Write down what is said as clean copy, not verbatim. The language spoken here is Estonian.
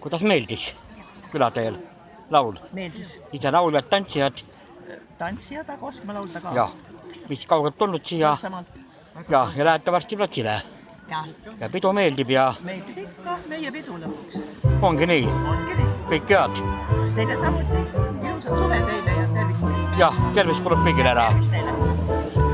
kuidas meeldis külateel laul? Meeldis. Ise laulvad, tantsijad. Tantsijad, aga oskame laulda ka. Ja, mis kaugelt tulnud siia. Ja lähete varsti platsile. Ja pidu meeldib ja... Meeldib ikka meie pidu lõpuks. Ongi nii. Ongi nii. Kõik head. Teile samuti. Ilusat suve teile ja tervist. Ja, tervist kulub kõigile ära. Tervist teile.